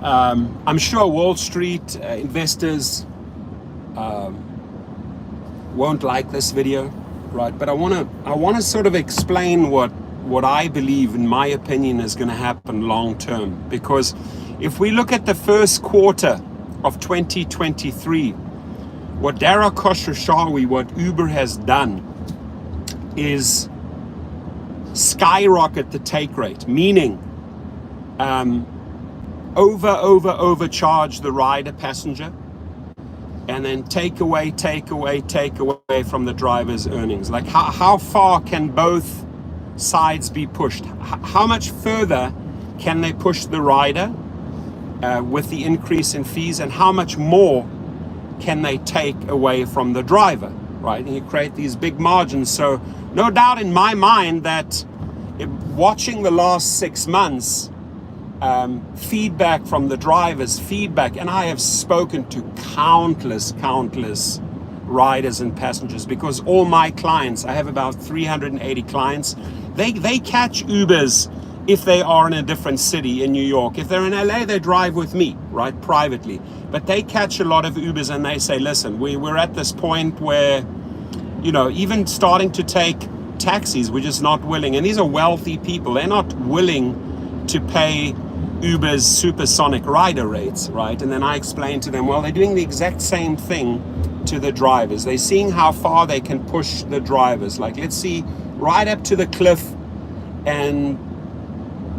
I'm sure Wall Street investors won't like this video, right? But I want to sort of explain what I believe, in my opinion, is going to happen long term. Because if we look at the first quarter of 2023, what Dara Khosrowshahi, what Uber has done, is skyrocket the take rate, meaning overcharge the rider passenger, and then take away from the driver's earnings. Like how far can both sides be pushed? How much further can they push the rider with the increase in fees, and how much more can they take away from the driver, right? And you create these big margins. So no doubt in my mind that watching the last 6 months, feedback from the drivers, and I have spoken to countless riders and passengers, because all my clients, I have about 380 clients, they catch Ubers if they are in a different city in New York. If they're in LA, they drive with me, right, privately. But they catch a lot of Ubers, and they say, listen, we're at this point where, even starting to take taxis, we're just not willing. And these are wealthy people. They're not willing to pay Uber's supersonic rider rates, right? And then I explain to them, well, they're doing the exact same thing to the drivers. They're seeing how far they can push the drivers. Like, let's see, right up to the cliff, and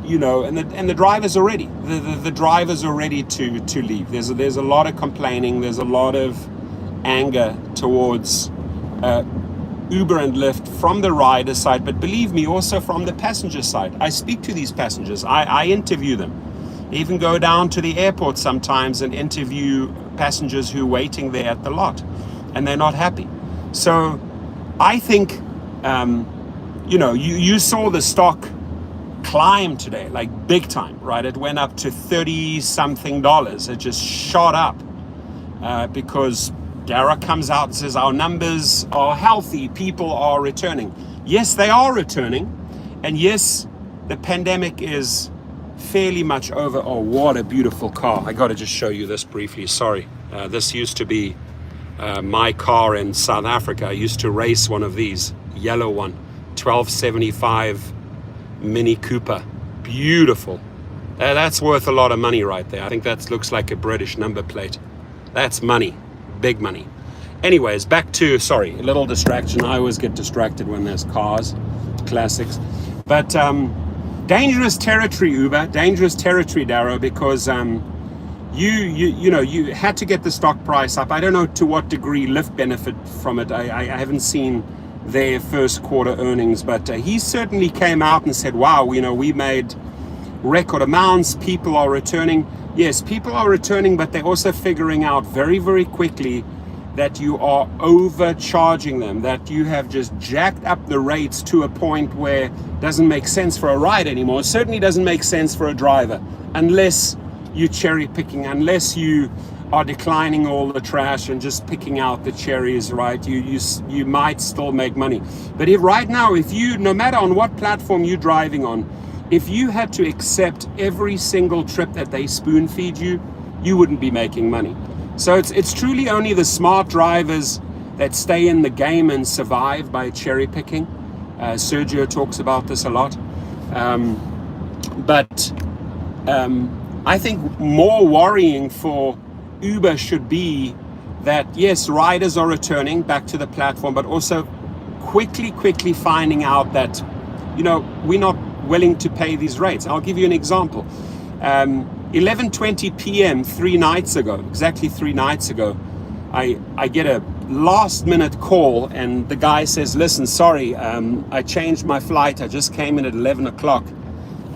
the drivers are ready. The drivers are ready to leave. There's a lot of complaining. There's a lot of anger towards Uber and Lyft from the rider side, but believe me, also from the passenger side. I speak to these passengers. I interview them. I even go down to the airport sometimes and interview passengers who are waiting there at the lot, and they're not happy. So I think, you saw the stock climb today, like big time, right? It went up to $30-something. It just shot up because Dara comes out and says our numbers are healthy, people are returning. Yes, they are returning, and yes, the pandemic is fairly much over. Oh, what a beautiful car. I got to just show you this briefly. Sorry. This used to be my car in South Africa. I used to race one of these, yellow one, 1275 Mini Cooper. Beautiful. That's worth a lot of money right there. I think that looks like a British number plate. That's money. Big money. Anyways, back to, sorry, a little distraction. I always get distracted when there's cars, classics. But dangerous territory, Uber, dangerous territory, Darrow, because you had to get the stock price up. I don't know to what degree Lyft benefit from it. I haven't seen their first quarter earnings, but he certainly came out and said, wow, we made record amounts, people are returning. Yes, people are returning, but they're also figuring out very, very quickly that you are overcharging them, that you have just jacked up the rates to a point where it doesn't make sense for a ride anymore. It certainly doesn't make sense for a driver, unless you're cherry picking, unless you are declining all the trash and just picking out the cherries, right? You might still make money. But right now, no matter on what platform you're driving on, if you had to accept every single trip that they spoon feed you, you wouldn't be making money. So it's truly only the smart drivers that stay in the game and survive by cherry picking. Sergio talks about this a lot. But I think more worrying for Uber should be that, yes, riders are returning back to the platform, but also quickly finding out that, we're not willing to pay these rates. I'll give you an example. 11:20 p.m. exactly 3 nights ago, I get a last minute call, and the guy says, listen, sorry, I changed my flight. I just came in at 11 o'clock.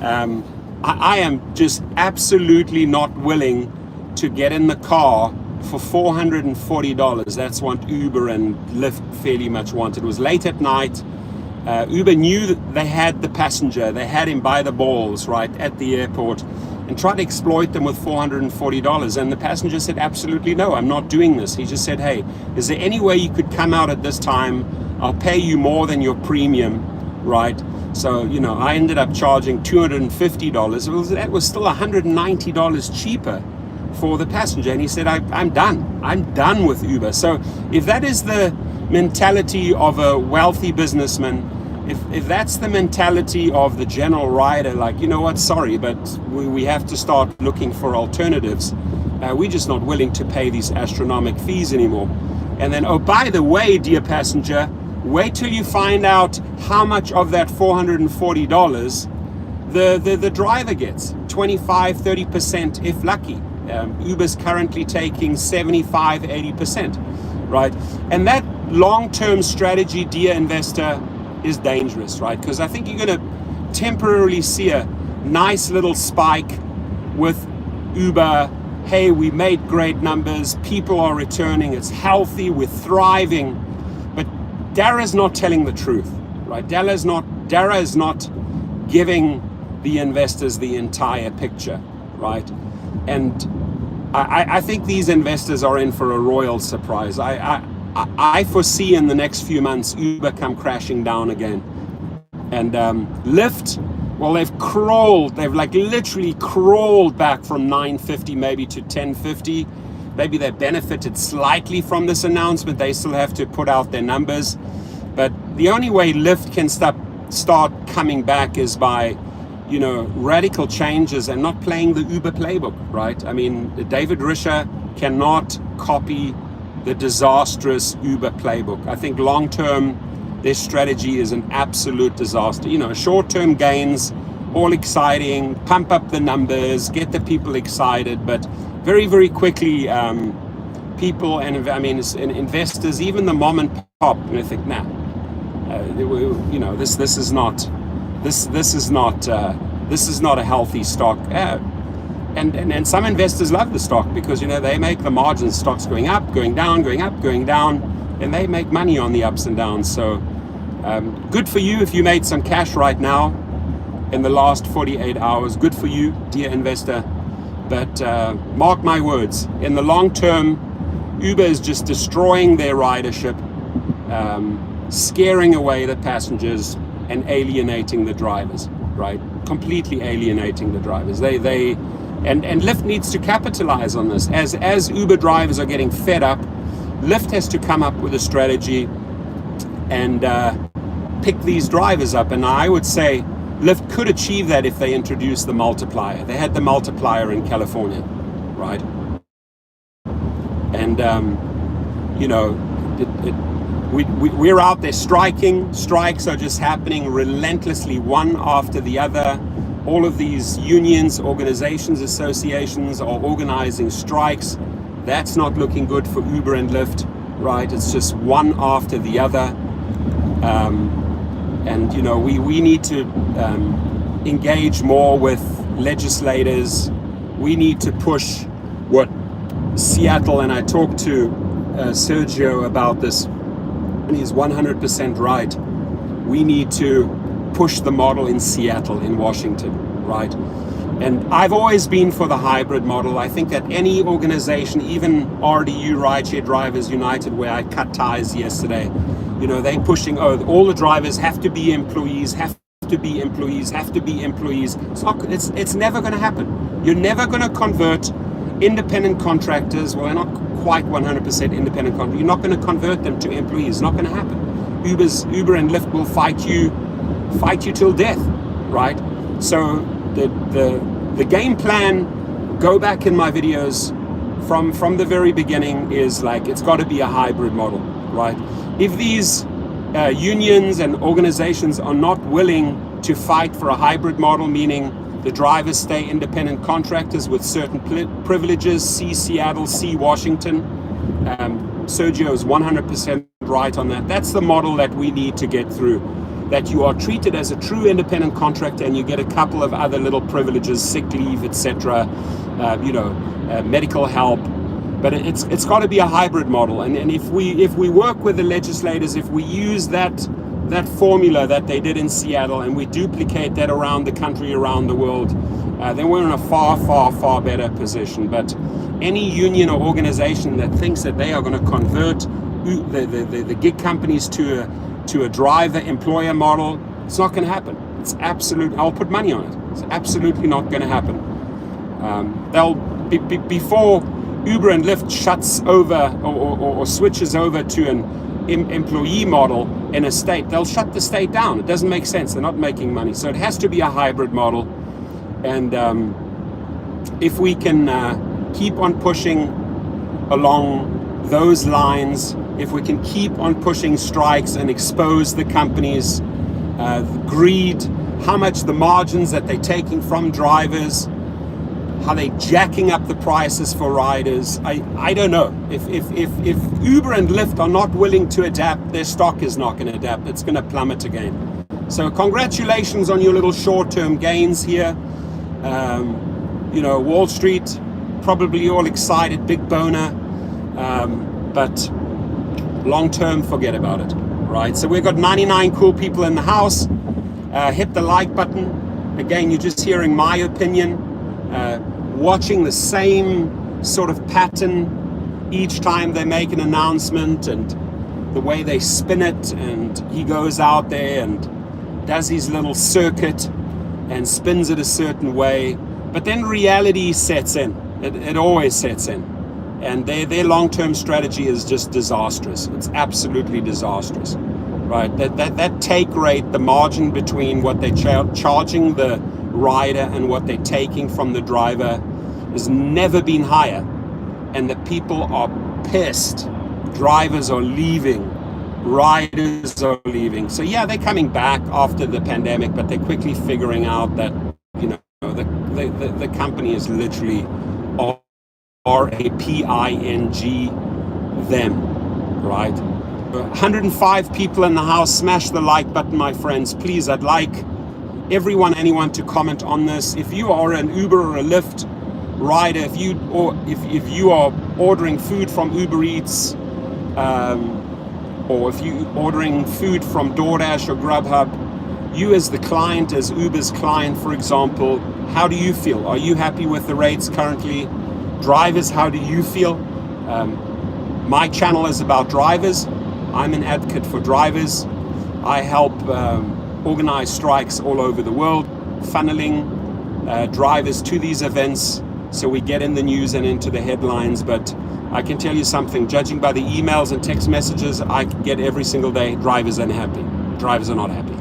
I am just absolutely not willing to get in the car for $440. That's what Uber and Lyft fairly much want. It was late at night. Uber knew that they had the passenger, they had him by the balls, right, at the airport, and tried to exploit them with $440. And the passenger said, absolutely no, I'm not doing this. He just said, hey, is there any way you could come out at this time? I'll pay you more than your premium. right? So, you know, I ended up charging $250. That was still $190 cheaper for the passenger. And he said, I'm done. I'm done with Uber. So if that is the mentality of a wealthy businessman, if that's the mentality of the general rider, like, you know what, sorry, but we have to start looking for alternatives. We're just not willing to pay these astronomical fees anymore. And then, oh, by the way, dear passenger, wait till you find out how much of that $440 the driver gets. 25-30% if lucky. Uber's currently taking 75-80%, right? And that long-term strategy, dear investor, is dangerous, right? Because I think you're going to temporarily see a nice little spike with Uber. Hey, we made great numbers, people are returning, it's healthy, we're thriving. But Dara is not telling the truth, right? Dara is not giving the investors the entire picture, right? And I think these investors are in for a royal surprise. I foresee in the next few months Uber come crashing down again. And Lyft, well, they've like literally crawled back from 950 maybe to 1050. Maybe they benefited slightly from this announcement. They still have to put out their numbers. But the only way Lyft can start coming back is by, you know, radical changes and not playing the Uber playbook, right? I mean, David Risher cannot copy the disastrous Uber playbook. I think long-term, their strategy is an absolute disaster. You know, short-term gains, all exciting, pump up the numbers, get the people excited, but very, very quickly, people and I mean investors, even the mom and pop, they think, nah, you know, this is not a healthy stock. And some investors love the stock because, you know, they make the margins, stocks going up, going down, going up, going down, and they make money on the ups and downs. So good for you if you made some cash right now in the last 48 hours. Good for you, dear investor. But mark my words, in the long term, Uber is just destroying their ridership, scaring away the passengers and alienating the drivers, right? Completely alienating the drivers. And Lyft needs to capitalize on this. As Uber drivers are getting fed up, Lyft has to come up with a strategy and pick these drivers up. And I would say Lyft could achieve that if they introduce the multiplier. They had the multiplier in California, right? And you know, we're out there striking. Strikes are just happening relentlessly, one after the other. All of these unions, organizations, associations are organizing strikes. That's not looking good for Uber and Lyft, right? It's just one after the other. And you know, we need to engage more with legislators. We need to push what Seattle, and I talked to Sergio about this, and he's 100% right. We need to push the model in Seattle, in Washington, right? And I've always been for the hybrid model. I think that any organization, even RDU, Rideshare Drivers United, where I cut ties yesterday, you know, they're pushing, oh, all the drivers have to be employees, have to be employees. It's never going to happen. You're never going to convert independent contractors, well, they're not quite 100% independent contractors. You're not going to convert them to employees. It's not going to happen. Uber and Lyft will fight you till death, right? So the game plan, go back in my videos from the very beginning, is like, it's got to be a hybrid model, right? If these unions and organizations are not willing to fight for a hybrid model, meaning the drivers stay independent contractors with certain privileges, see Seattle, see Washington, Sergio is 100% right on that. That's the model that we need to get through. That you are treated as a true independent contractor and you get a couple of other little privileges, sick leave, etc., medical help. But it's got to be a hybrid model. And if we work with the legislators, if we use that formula that they did in Seattle and we duplicate that around the country, around the world, then we're in a far better position. But any union or organization that thinks that they are going to convert the gig companies to a driver employer model, It's not going to happen. It's absolute. I'll put money on it. It's absolutely not going to happen. They'll before Uber and Lyft shuts over or switches over to an employee model in a state, they'll shut the state down. It doesn't make sense. They're not making money. So it has to be a hybrid model. And if we can keep on pushing along those lines, if we can keep on pushing strikes and expose the companies' greed, how much the margins that they're taking from drivers, how they jacking up the prices for riders. I don't know. If Uber and Lyft are not willing to adapt, their stock is not going to adapt. It's going to plummet again. So congratulations on your little short-term gains here. Wall Street, probably all excited, big boner. But long-term, forget about it. Right? So we've got 99 cool people in the house. Hit the like button. Again, you're just hearing my opinion. Watching the same sort of pattern each time they make an announcement, and the way they spin it, and he goes out there and does his little circuit and spins it a certain way, but then reality sets in. It always sets in, and their long-term strategy is just disastrous. It's absolutely disastrous, right? That take rate, the margin between what they're charging the rider and what they're taking from the driver has never been higher, and the people are pissed. Drivers are leaving, riders are leaving. So yeah, they're coming back after the pandemic, but they're quickly figuring out that the company is literally RAPING them, right? 105 people in the house. Smash the like button, my friends, please. I'd like anyone to comment on this. If you are an Uber or a Lyft rider, if you are ordering food from Uber Eats, or if you ordering food from DoorDash or Grubhub, you as the client, as Uber's client, for example, how do you feel? Are you happy with the rates currently? Drivers, how do you feel? My channel is about drivers. I'm an advocate for drivers. I help organize strikes all over the world, funneling drivers to these events so we get in the news and into the headlines. But I can tell you something, judging by the emails and text messages I get every single day, drivers are unhappy. Drivers are not happy,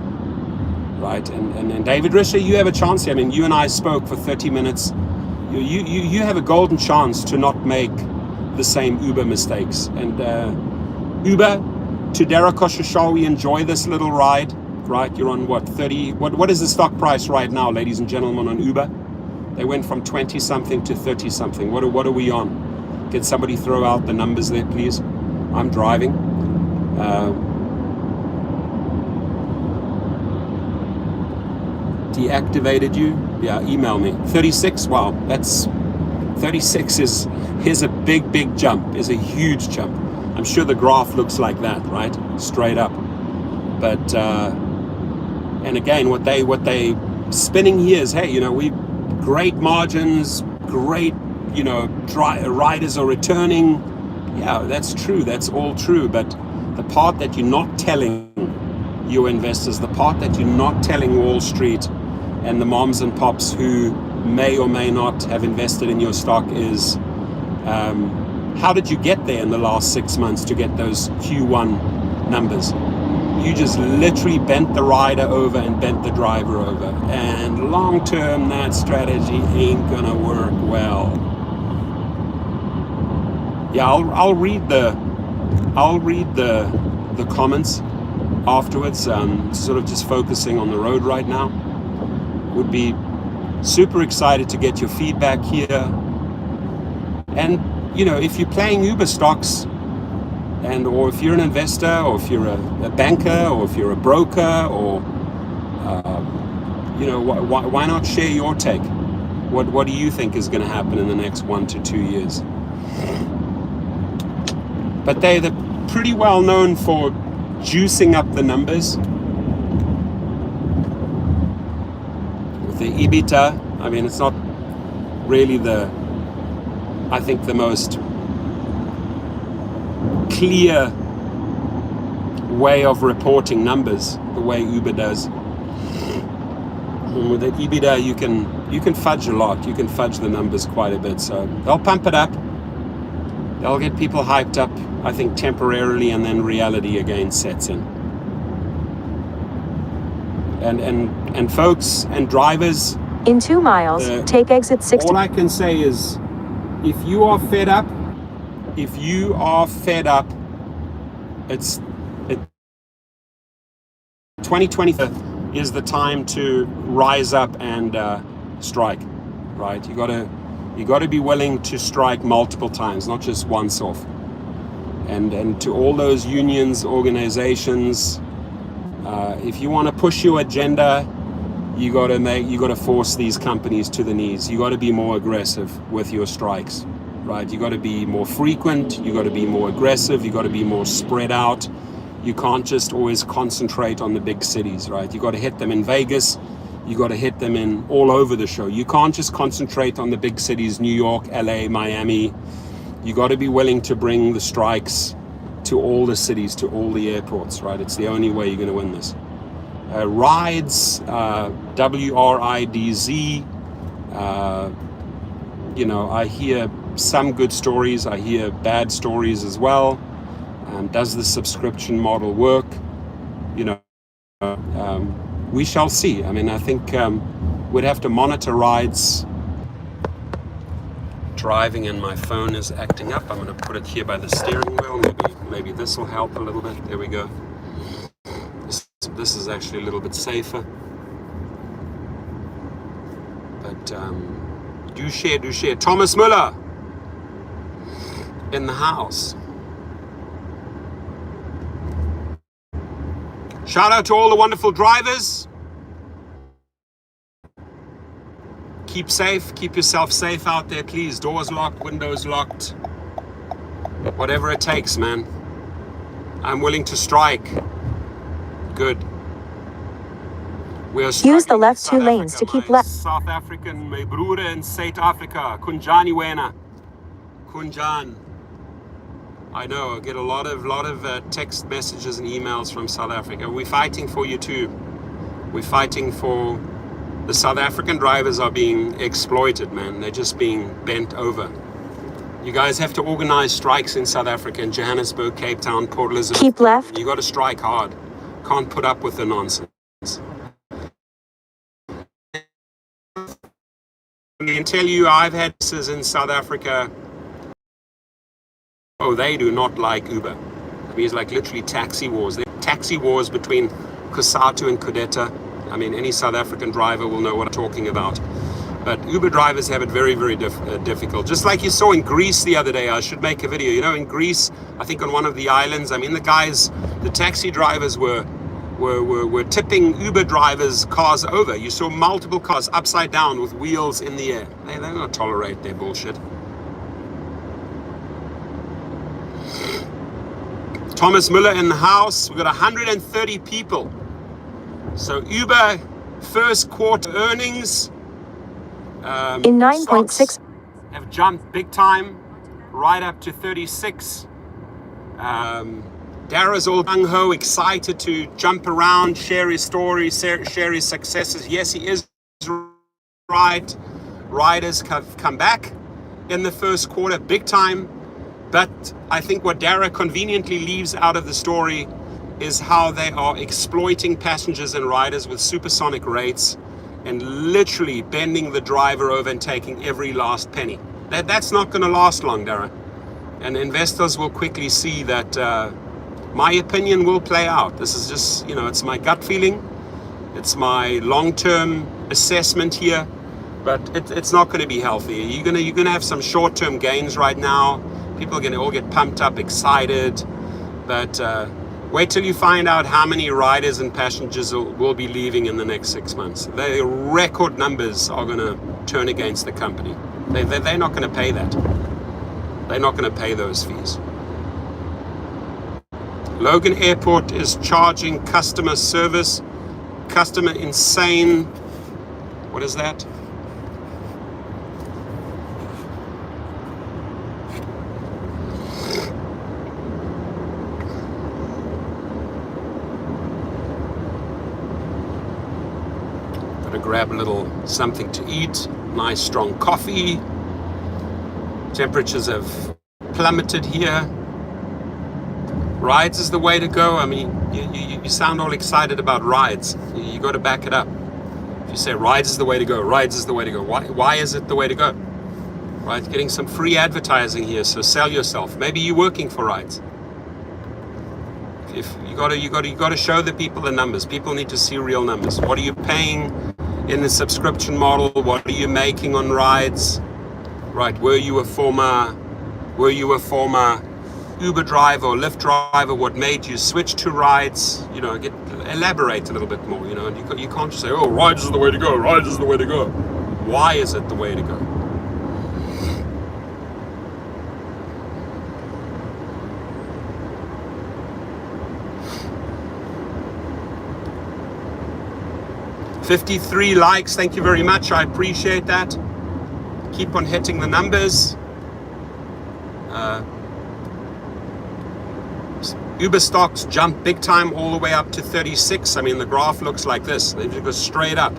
right? And David Risher, you have a chance here. I mean, you and I spoke for 30 minutes. You have a golden chance to not make the same Uber mistakes. And Uber, to Shall we enjoy this little ride? Right, you're on what, 30, what is the stock price right now, ladies and gentlemen, on Uber? They went from 20 something to 30 something. What are we on? Can somebody throw out the numbers there, please? I'm driving. Deactivated you? Yeah, email me. 36, wow, that's 36 is a big jump, is a huge jump. I'm sure the graph looks like that, right? Straight up. But and again, what they spinning here is, hey, we great margins, great, riders are returning. Yeah, that's true. That's all true. But the part that you're not telling your investors, the part that you're not telling Wall Street and the moms and pops who may or may not have invested in your stock is, how did you get there in the last 6 months to get those Q1 numbers? You just literally bent the rider over and bent the driver over. And long term, that strategy ain't gonna work well. Yeah, I'll read the comments afterwards. Sort of just focusing on the road right now. Would be super excited to get your feedback here. And if you're playing Uber stocks, or if you're an investor, or if you're a banker, or if you're a broker, or why not share your take? What do you think is going to happen in the next 1 to 2 years? But they're pretty well known for juicing up the numbers with the EBITDA. I mean, it's not really the most clear way of reporting numbers the way Uber does. And with the EBITDA, you can fudge a lot. You can fudge the numbers quite a bit. So they'll pump it up. They'll get people hyped up, I think, temporarily, and then reality again sets in. And folks and drivers, in 2 miles, take exit 60. All I can say is, if you are fed up, it's 2020 is the time to rise up and strike, right? You got to be willing to strike multiple times, not just once off. And to all those unions, organizations, if you want to push your agenda, you got to force these companies to the knees. You got to be more aggressive with your strikes, right? You got to be more frequent. You got to be more aggressive. You got to be more spread out. You can't just always concentrate on the big cities, right? You got to hit them in Vegas. You got to hit them in all over the show. You can't just concentrate on the big cities, New York, LA, Miami. You got to be willing to bring the strikes to all the cities, to all the airports, right? It's the only way you're going to win this. Rides, WRIDZ, I hear some good stories. I hear bad stories as well. Does the subscription model work? We shall see. I mean, I think we'd have to monitor rides. Driving and my phone is acting up. I'm going to put it here by the steering wheel. Maybe this will help a little bit. There we go. This is actually a little bit safer. But do share. Thomas Müller in the house. Shout out to all the wonderful drivers. Keep safe. Keep yourself safe out there, please. Doors locked, windows locked. Whatever it takes, man. I'm willing to strike. Good. Use the left 2 lanes to keep left. South African, my broer in South Africa. Kunjani wena. Kunjan. I know, I get a lot of text messages and emails from South Africa. We're fighting for you too. We're fighting for... The South African drivers are being exploited, man. They're just being bent over. You guys have to organize strikes in South Africa, in Johannesburg, Cape Town, Port Elizabeth. Keep left. You got to strike hard. Can't put up with the nonsense. I can tell you, I've had cases in South Africa. Oh, they do not like Uber. I mean, it's like literally taxi wars. There are taxi wars between Kusatu and Kudeta. I mean, any South African driver will know what I'm talking about. But Uber drivers have it very, very difficult. Just like you saw in Greece the other day. I should make a video. You know, in Greece, I think on one of the islands, I mean, the taxi drivers were tipping Uber drivers' cars over. You saw multiple cars upside down with wheels in the air. They're not tolerate their bullshit. Thomas Müller in the house. We've got 130 people. So Uber first quarter earnings in 9.6 have jumped big time, right up to 36. Dara's all gung-ho, excited to jump around, share his story, share his successes. Yes, he is right. Riders have come back in the first quarter big time. But I think what Dara conveniently leaves out of the story is how they are exploiting passengers and riders with supersonic rates and literally bending the driver over and taking every last penny. That's not going to last long, Dara. And investors will quickly see that my opinion will play out. This is just, it's my gut feeling. It's my long-term assessment here, but it's not going to be healthy. You're going to have some short-term gains right now. People are going to all get pumped up, excited, but wait till you find out how many riders and passengers will be leaving in the next 6 months. The record numbers are going to turn against the company. They're not going to pay that. They're not going to pay those fees. Logan Airport is charging customer service. Customer insane. What is that? grab a little something to eat, nice strong coffee. Temperatures have plummeted here. Rides is the way to go. I mean, you sound all excited about rides. You got to back it up. If you say rides is the way to go, rides is the way to go. Why is it the way to go? Right, getting some free advertising here, so sell yourself. Maybe you're working for rides. If you got to show the people the numbers. People need to see real numbers. What are you paying in the subscription model? What are you making on rides? Right, were you a former Uber driver or Lyft driver? What made you switch to rides? You know, elaborate a little bit more. You know, you can't just say, "Oh, rides is the way to go. Rides is the way to go." Why is it the way to go? "53 likes, thank you very much, I appreciate that. Keep on hitting the numbers. Uber stocks jumped big time all the way up to 36. I mean, the graph looks like this. They just go straight up.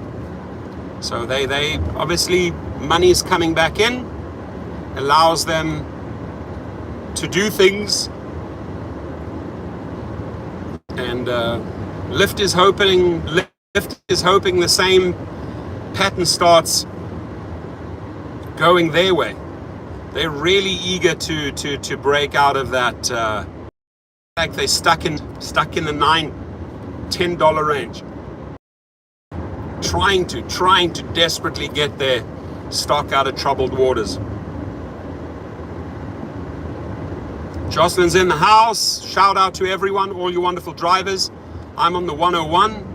So they obviously, money's coming back in, allows them to do things. And Lyft is hoping the same pattern starts going their way. They're really eager to break out of that. Like they're stuck in the $9-10 range. Trying to desperately get their stock out of troubled waters. Jocelyn's in the house. Shout out to everyone, all you wonderful drivers. I'm on the 101.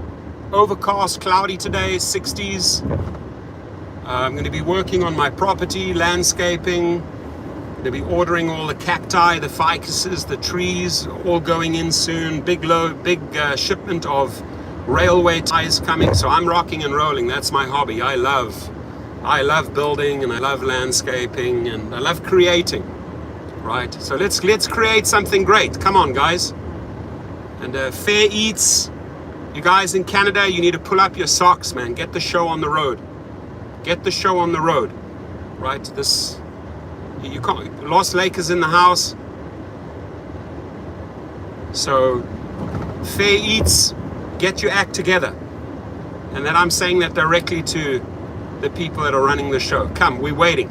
Overcast, cloudy today, 60s. I'm going to be working on my property, landscaping. Going to be ordering all the cacti, the ficuses, the trees, all going in soon. Big shipment of railway ties coming. So I'm rocking and rolling. That's my hobby. I love building, and I love landscaping, and I love creating. Right. So let's create something great. Come on, guys. And Fair Eats. You guys in Canada, you need to pull up your socks, man. Get the show on the road. Get the show on the road. Right? You can't. Lost Lake is in the house. So Fair Eats, get your act together. And then I'm saying that directly to the people that are running the show. Come, we're waiting.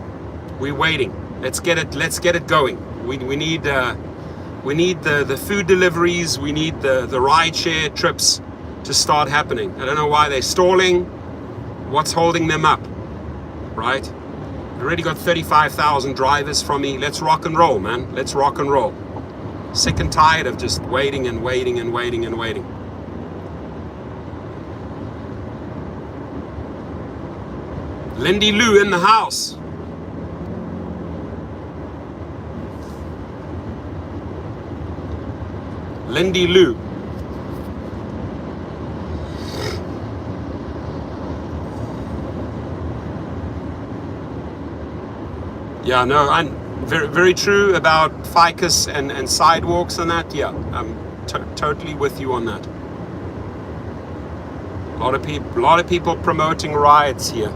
Let's get it going. We need the food deliveries. We need the ride share trips to start happening. I don't know why they're stalling. What's holding them up? Right? I already got 35,000 drivers from me. Let's rock and roll, man. Let's rock and roll. Sick and tired of just waiting and waiting and waiting and waiting. Lindy Lou in the house. Lindy Lou. Yeah, no, I'm very, very true about ficus and sidewalks and that. Yeah, I'm totally with you on that. A lot of people promoting rides here.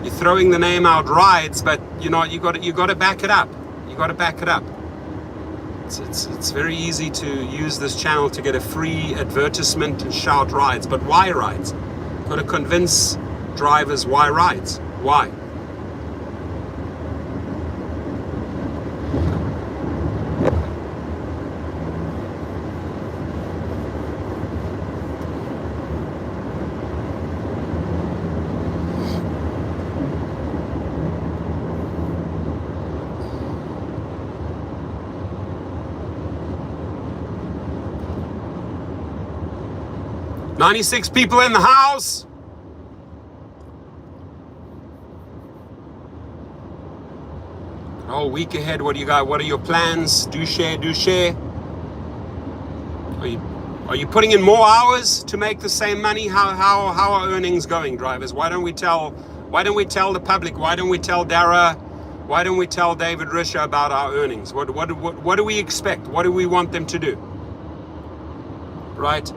You're throwing the name out rides, but you got to back it up. You got to back it up. It's very easy to use this channel to get a free advertisement and shout rides, but why rides? Got to convince drivers why rides. Why? "96 people in the house." Oh, week ahead, what do you got? What are your plans? Do share. Are you putting in more hours to make the same money? How are earnings going, drivers? Why don't we tell the public? Why don't we tell Dara? Why don't we tell David Risha about our earnings? What do we expect? What do we want them to do? Right?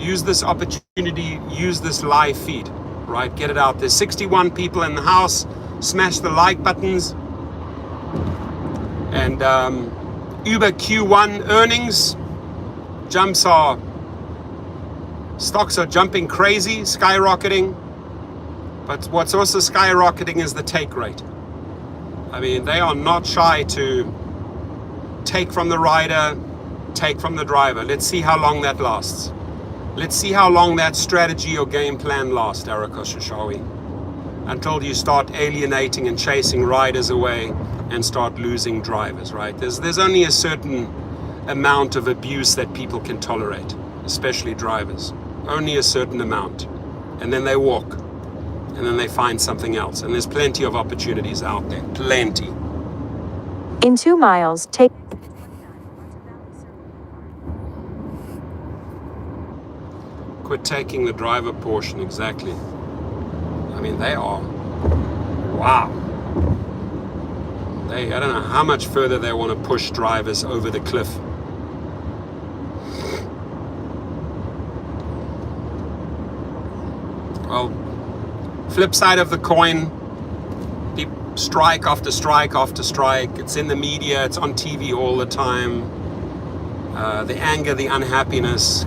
Use this opportunity, use this live feed, right? Get it out. There's 61 people in the house. Smash the like buttons. And Uber Q1 earnings. Stocks are jumping crazy, skyrocketing. But what's also skyrocketing is the take rate. I mean, they are not shy to take from the rider, take from the driver. Let's see how long that lasts. Let's see how long that strategy or game plan lasts, Erica, shall we? Until you start alienating and chasing riders away and start losing drivers, right? There's only a certain amount of abuse that people can tolerate, especially drivers. Only a certain amount. And then they walk. And then they find something else. And there's plenty of opportunities out there. Plenty. In 2 miles, take... Quit taking the driver portion, exactly. I mean, they are... Wow. I don't know how much further they want to push drivers over the cliff. Well, flip side of the coin, strike after strike after strike. It's in the media, it's on TV all the time. The anger, the unhappiness,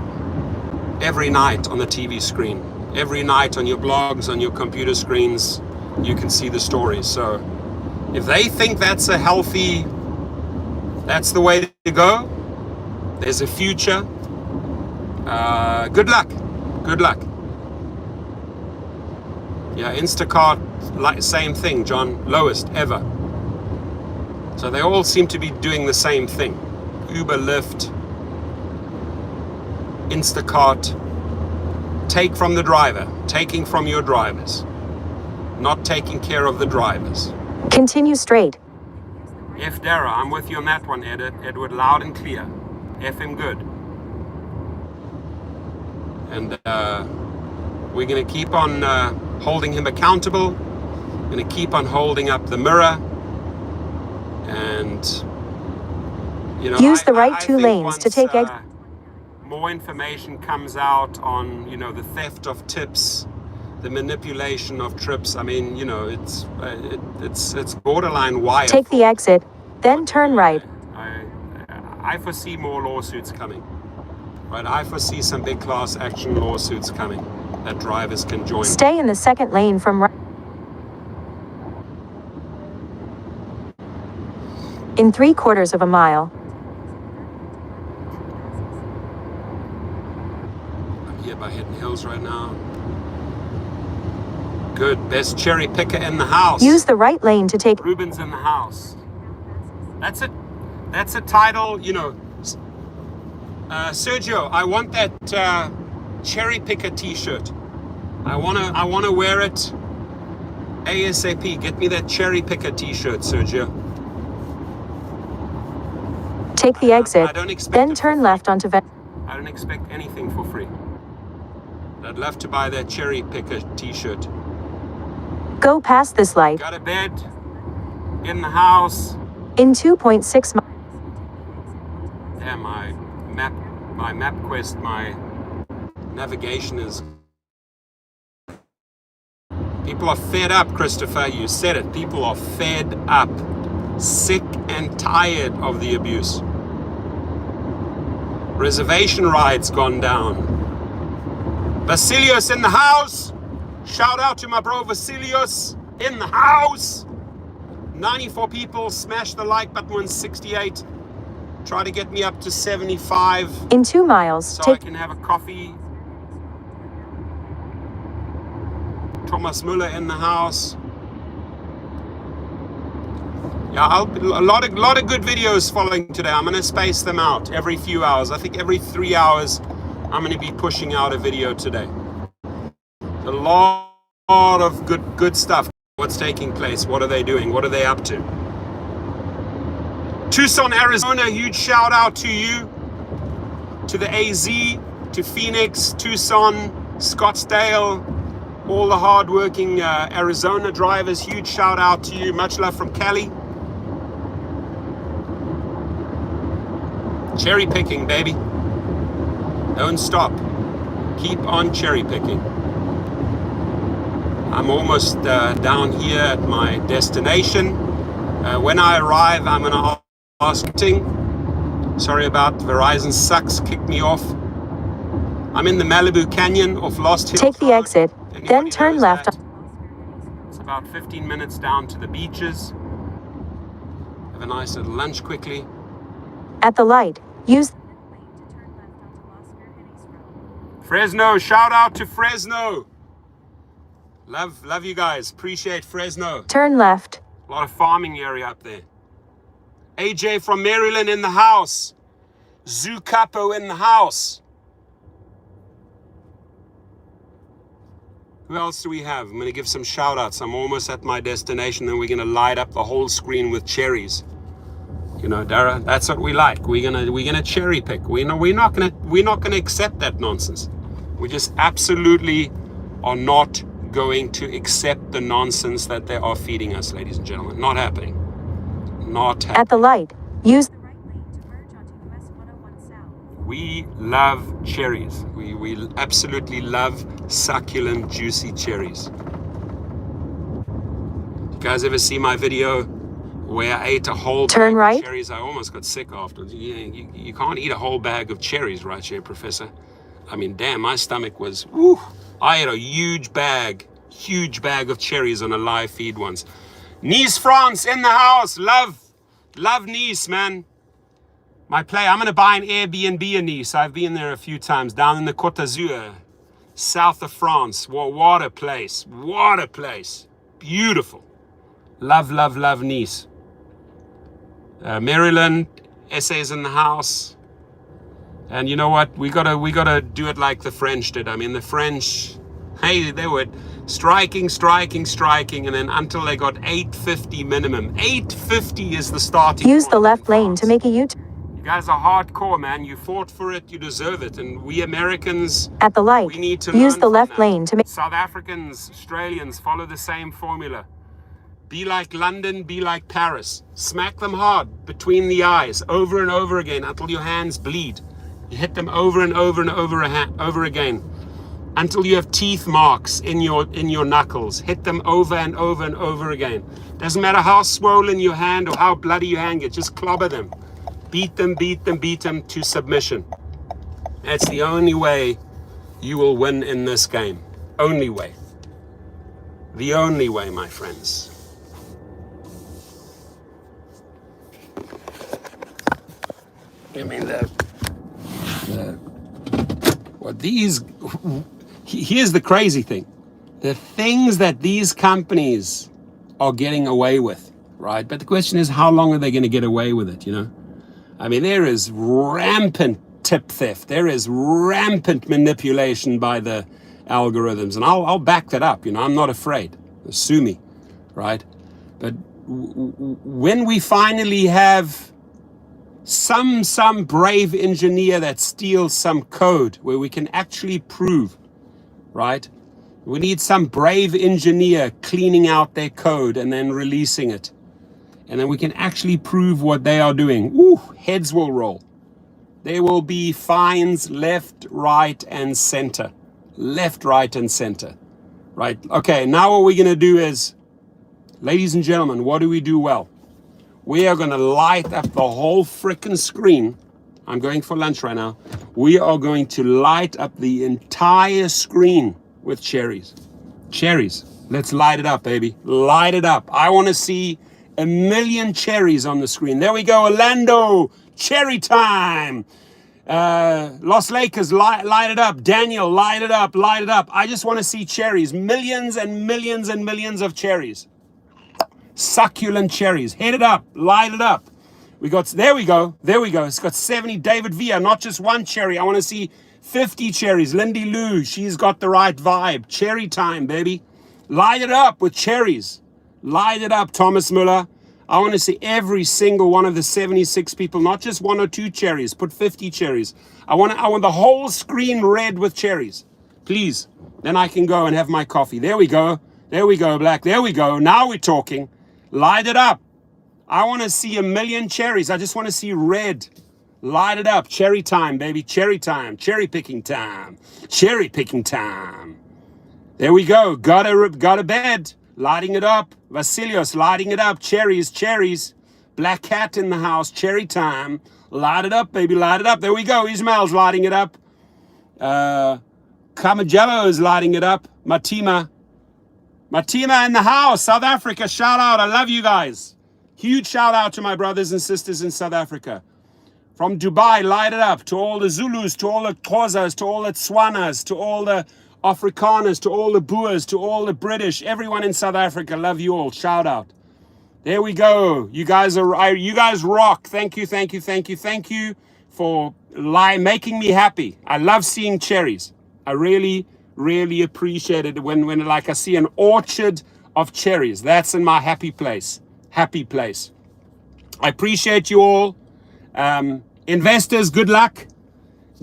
every night on the TV screen. Every night on your blogs, on your computer screens, you can see the stories. So if they think that's a healthy, that's the way to go, there's a future. Good luck. Good luck. Yeah, Instacart, same thing, John, lowest ever. So they all seem to be doing the same thing. Uber, Lyft, Instacart, take from the driver, taking from your drivers, not taking care of the drivers. Continue straight. F Dara, I'm with you on that one, Edward, loud and clear. F him good. And we're going to keep on holding him accountable. We're going to keep on holding up the mirror. And, you know, use the right 2 lanes to take exit. More information comes out on, you know, the theft of tips, the manipulation of trips. I mean, you know, it's borderline wild. Take the exit, then turn right. I foresee more lawsuits coming. Right, I foresee some big class action lawsuits coming that drivers can join. Stay in the 2nd lane from right. In 3/4 of a mile. I'm here by Hidden Hills right now. Good, best cherry picker in the house. Use the right lane to take... Ruben's in the house. That's it. That's a title, you know. Sergio, I want that cherry picker t-shirt. I wanna wear it ASAP. Get me that cherry picker t-shirt, Sergio. Take the exit, I don't expect then turn left onto I don't expect anything for free. I'd love to buy that cherry picker t-shirt. Go past this light. Got a bed in the house. In 2.6 miles. Yeah, my MapQuest, my navigation is... People are fed up, Christopher. You said it. People are fed up. Sick and tired of the abuse. Reservation rides gone down. Vasilios in the house. Shout out to my bro Vasilios in the house. 94 people. Smash the like button. 168. Try to get me up to 75. In 2 miles, so I can have a coffee. Thomas Muller in the house. Yeah, a lot of good videos following today. I'm going to space them out every few hours. I think every 3 hours I'm going to be pushing out a video today. A lot of good stuff. What's taking place? What are they doing? What are they up to? Tucson, Arizona, huge shout out to you. To the AZ, to Phoenix, Tucson, Scottsdale, all the hardworking Arizona drivers, huge shout out to you. Much love from Cali. Cherry picking, baby. Don't stop. Keep on cherry picking. I'm almost down here at my destination. When I arrive, I'm gonna ask. Sorry about Verizon sucks, kicked me off. I'm in the Malibu Canyon off Lost Hills. Take the exit, Anybody then turn knows left. that? It's about 15 minutes down to the beaches. Have a nice little lunch quickly. At the light, use Fresno, shout out to Fresno. Love you guys. Appreciate Fresno. turn left. A lot of farming area up there. AJ from Maryland in the house. Zoo Capo in the house. Who else do we have? I'm going to give some shout outs. I'm almost at my destination. Then we're going to light up the whole screen with cherries. You know, Dara, that's what we like. We're gonna cherry pick. We're not gonna accept that nonsense. We just absolutely are not going to accept the nonsense that they are feeding us, ladies and gentlemen. Not happening. Not happening. At the light, use the right lane to merge onto US 101 South. We love cherries. We absolutely love succulent, juicy cherries. You guys ever see my video where I ate a whole Turn bag right. of cherries? I almost got sick afterwards. You can't eat a whole bag of cherries, right here, Professor? I mean, damn, my stomach was, woo. I ate a huge bag of cherries on a live feed once. Nice, France, in the house. Love Nice, man. I'm going to buy an Airbnb in Nice. I've been there a few times, down in the Côte d'Azur, south of France. What a place. What a place. Beautiful. Love Nice. Maryland, essays in the house. And you know what? We gotta do it like the French did. I mean, the French, hey, they were striking, and then until they got 850 minimum. 850 is the starting use point the in left lane France. to make a U-turn. You guys are hardcore, man. You fought for it. You deserve it. And we Americans, At the light, we need to use learn the from left that. lane to make South Africans, Australians, follow the same formula. Be like London, be like Paris. Smack them hard between the eyes over and over again until your hands bleed. You hit them over and over again until you have teeth marks in your knuckles. Hit them over and over again. Doesn't matter how swollen your hand or how bloody your hand gets, just clobber them. Beat them to submission. That's the only way you will win in this game. Only way. The only way, my friends. I mean, here's the crazy thing. The things that these companies are getting away with, right? But the question is, how long are they going to get away with it, you know? I mean, there is rampant tip theft. There is rampant manipulation by the algorithms. And I'll back that up, you know, I'm not afraid. Sue me, right? But when we finally have some brave engineer that steals some code where we can actually prove, right? We need some brave engineer cleaning out their code and then releasing it. And then we can actually prove what they are doing. Ooh, heads will roll. There will be fines left, right, and center. Left, right, and center. Right? Okay, now what we're going to do is, ladies and gentlemen, what do we do well? We are going to light up the whole frickin' screen. I'm going for lunch right now. We are going to light up the entire screen with cherries. Cherries. Let's light it up, baby. Light it up. I want to see 1 million cherries on the screen. There we go, Orlando. Cherry time. Los Lakers, light it up. Daniel, light it up. Light it up. I just want to see cherries. Millions and millions and millions of cherries. Succulent cherries. Hit it up. Light it up. There we go. It's got 70. David Villa, not just one cherry. I want to see 50 cherries. Lindy Lou, she's got the right vibe. Cherry time, baby. Light it up with cherries. Light it up, Thomas Muller. I want to see every single one of the 76 people, not just 1 or 2 cherries. Put 50 cherries. I want the whole screen red with cherries. Please. Then I can go and have my coffee. There we go. There we go, Black. There we go. Now we're talking. Light it up. I want to see 1 million cherries. I just want to see red. Light it up. Cherry time, baby. Cherry time. Cherry picking time. Cherry picking time. There we go. Got a bed. Lighting it up. Vasilios lighting it up. Cherries, cherries. Black cat in the house. Cherry time. Light it up, baby. Light it up. There we go. Ismail's lighting it up. Kamajello is lighting it up. Matima in the house. South Africa. Shout out. I love you guys. Huge shout out to my brothers and sisters in South Africa. From Dubai, light it up. To all the Zulus, to all the Xhosas, to all the Tswanas, to all the Afrikaners, to all the Boers, to all the British, everyone in South Africa, love you all. Shout out. There we go. You guys rock. Thank you for making me happy. I love seeing cherries. I really, really appreciate it when like I see an orchard of cherries. That's in my happy place. Happy place. I appreciate you all. Investors, good luck.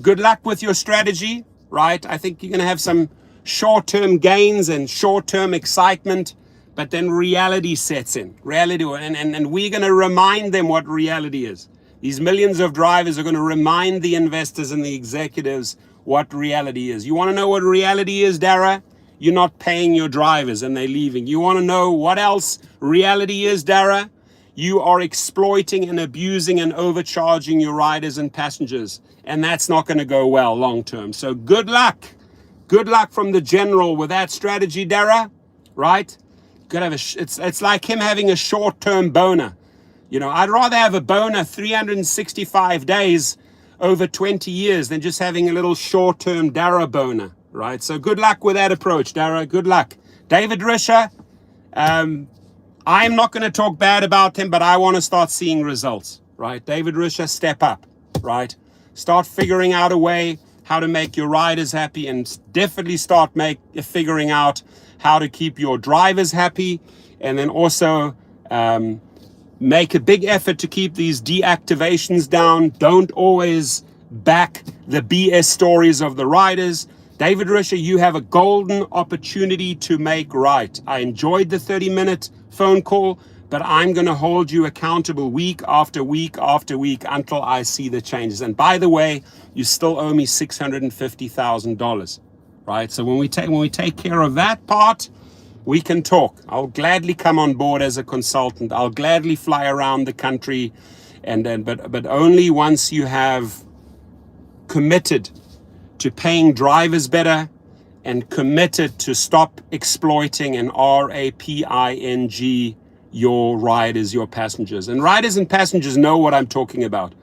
Good luck with your strategy, right? I think you're going to have some short-term gains and short-term excitement, but then reality sets in. Reality, and we're going to remind them what reality is. These millions of drivers are going to remind the investors and the executives what reality is. You want to know what reality is, Dara? You're not paying your drivers and they're leaving. You want to know what else reality is, Dara? You are exploiting and abusing and overcharging your riders and passengers. And that's not going to go well long term. So good luck. Good luck from the general with that strategy, Dara. Right? It's like him having a short-term boner. You know, I'd rather have a boner 365 days over 20 years than just having a little short-term Dara boner. Right? So good luck with that approach, Dara. Good luck. David Risher, I'm not going to talk bad about him, but I want to start seeing results, right? David Risher, step up, right? Start figuring out a way how to make your riders happy, and definitely start figuring out how to keep your drivers happy, and then also make a big effort to keep these deactivations down. Don't always back the BS stories of the riders. David Risher, you have a golden opportunity to make right. I enjoyed the 30-minute phone call, but I'm going to hold you accountable week after week after week until I see the changes. And by the way, you still owe me $650,000, right? So when we take care of that part, we can talk. I'll gladly come on board as a consultant. I'll gladly fly around the country, but only once you have committed to paying drivers better and committed to stop exploiting and raping your riders, your passengers. And riders and passengers know what I'm talking about.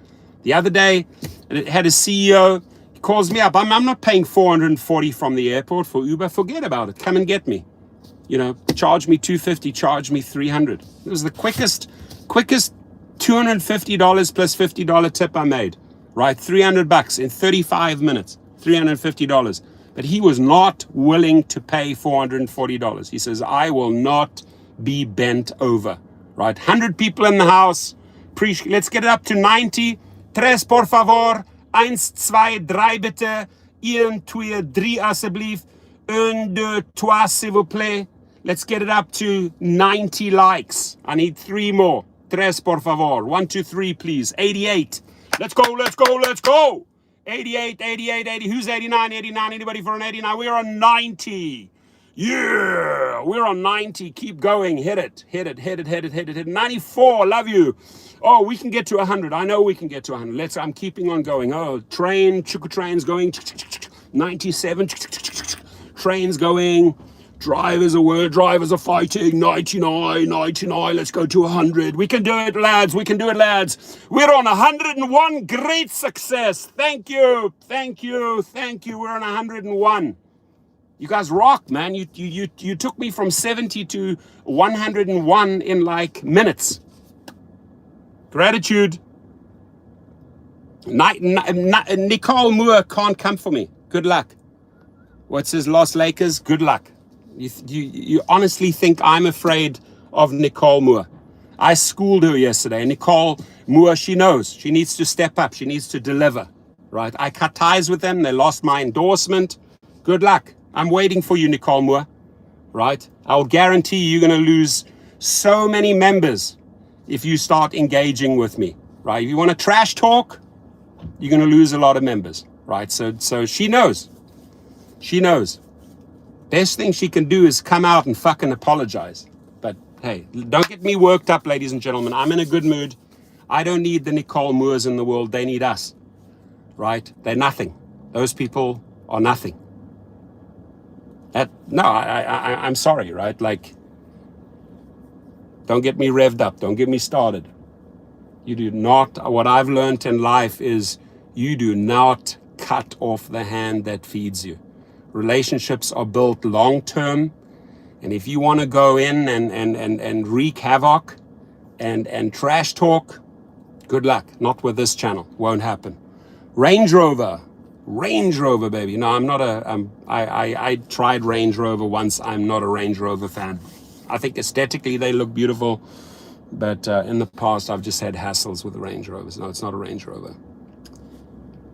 The other day, it had a CEO, he calls me up. I'm not paying $440 from the airport for Uber. Forget about it. Come and get me. You know, charge me $250, charge me $300. It was the quickest $250 plus $50 tip I made, right? $300 in 35 minutes. $350, but he was not willing to pay $440. He says, I will not be bent over, right? 100 people in the house. Let's get it up to 90. Tres, por favor. 1, 2, 3, bitte. 1, 2, 3, alsjeblieft. 1, 2, 3, s'il vous plaît. Let's get it up to 90 likes. I need 3 more. Tres, por favor. 1, 2, 3, please. 88. Let's go, let's go, let's go. 88, 88, 80. Who's 89? 89. Anybody for an 89? We're on 90. Yeah, we're on 90. Keep going. Hit it. Hit it. Hit it. Hit it. Hit it. Hit it. 94. Love you. Oh, we can get to 100. I know we can get to 100. I'm keeping on going. Oh, Chuku train's going. 97. Train's going. Drivers are fighting. 99, 99. Let's go to 100. We can do it, lads. We can do it, lads. We're on 101. Great success. Thank you. Thank you. Thank you. We're on 101. You guys rock, man. You took me from 70 to 101 in like minutes. Gratitude. Nicole Moore can't come for me. Good luck. What's his Los Lakers? Good luck. You honestly think I'm afraid of Nicole Moore? I schooled her yesterday. Nicole Moore, she knows. She needs to step up. She needs to deliver, right? I cut ties with them. They lost my endorsement. Good luck. I'm waiting for you, Nicole Moore, right? I'll guarantee you're going to lose so many members if you start engaging with me, right? If you want to trash talk, you're going to lose a lot of members, right? So she knows. She knows. Best thing she can do is come out and fucking apologize. But hey, don't get me worked up, ladies and gentlemen. I'm in a good mood. I don't need the Nicole Moores in the world. They need us, right? They're nothing. Those people are nothing. I'm sorry, right? Like, don't get me revved up. Don't get me started. You do not, what I've learned in life is you do not cut off the hand that feeds you. Relationships are built long-term. And if you want to go in and wreak havoc and trash talk, good luck. Not with this channel. Won't happen. Range Rover, baby. No, I'm not I tried Range Rover once. I'm not a Range Rover fan. I think aesthetically they look beautiful, but in the past I've just had hassles with the Range Rovers. No, it's not a Range Rover.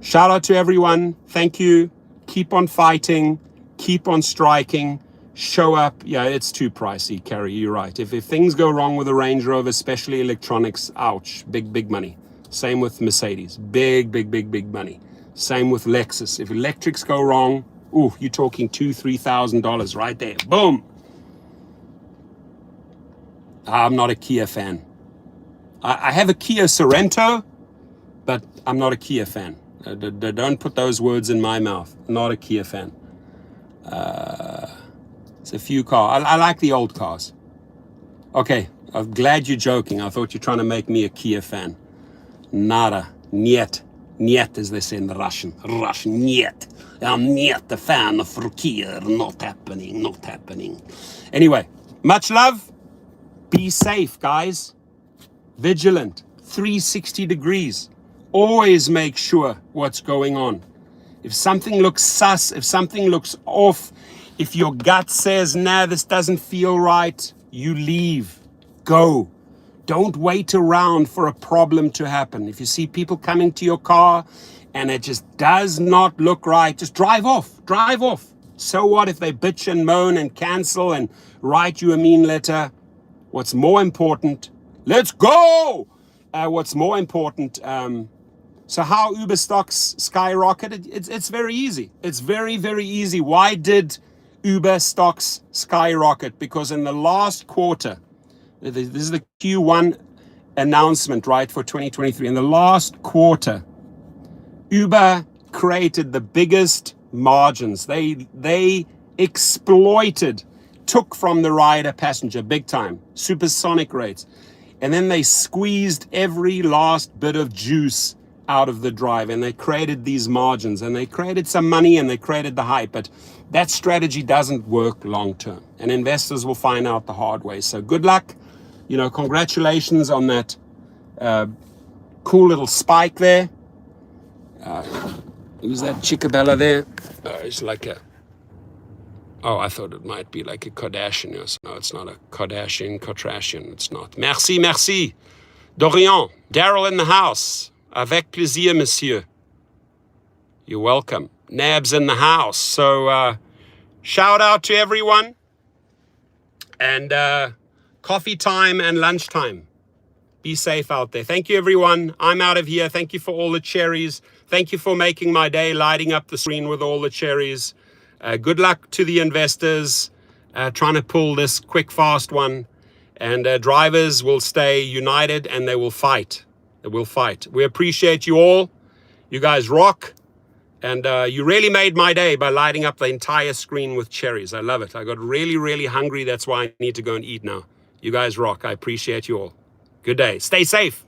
Shout out to everyone. Thank you. Keep on fighting. Keep on striking. Show up. Yeah, it's too pricey, Carrie. You're right. If things go wrong with a Range Rover, especially electronics, ouch. Big money. Same with Mercedes. Big money. Same with Lexus. If electrics go wrong, ooh, you're talking $2,000-$3,000 right there. Boom. I'm not a Kia fan. I have a Kia Sorento, but I'm not a Kia fan. Don't put those words in my mouth. Not a Kia fan. It's a few cars. I like the old cars. Okay, I'm glad you're joking. I thought you're trying to make me a Kia fan. Nada. Niet. Niet, as they say in the Russian. Niet. I'm not a fan of Kia. Not happening. Anyway, much love. Be safe, guys. Vigilant. 360 degrees. Always make sure what's going on. If something looks sus, if something looks off, if your gut says, nah, this doesn't feel right, you leave. Go. Don't wait around for a problem to happen. If you see people coming to your car and it just does not look right, just drive off. Drive off. So what if they bitch and moan and cancel and write you a mean letter? What's more important? Let's go! What's more important? So how Uber stocks skyrocketed? It's very easy. It's very easy. Why did Uber stocks skyrocket? Because in the last quarter, this is the Q1 announcement, right, for 2023. In the last quarter, Uber created the biggest margins. They exploited, took from the rider passenger big time, supersonic rates. And then they squeezed every last bit of juice out of the drive, and they created these margins, and they created some money, and they created the hype. But that strategy doesn't work long term, and investors will find out the hard way. So good luck. Congratulations on that cool little spike there. Who's that Chickabella there? It's like a, oh, I thought it might be like a Kardashian. Yes. No, it's not a Kardashian. It's not. Merci. Dorian, Daryl in the house. Avec plaisir, monsieur. You're welcome. Nabs in the house. So shout out to everyone. And coffee time and lunchtime. Be safe out there. Thank you, everyone. I'm out of here. Thank you for all the cherries. Thank you for making my day, lighting up the screen with all the cherries. Good luck to the investors trying to pull this quick, fast one. And drivers will stay united and they will fight. We appreciate you all. You guys rock. And you really made my day by lighting up the entire screen with cherries. I love it. I got really hungry. That's why I need to go and eat now. You guys rock. I appreciate you all. Good day. Stay safe.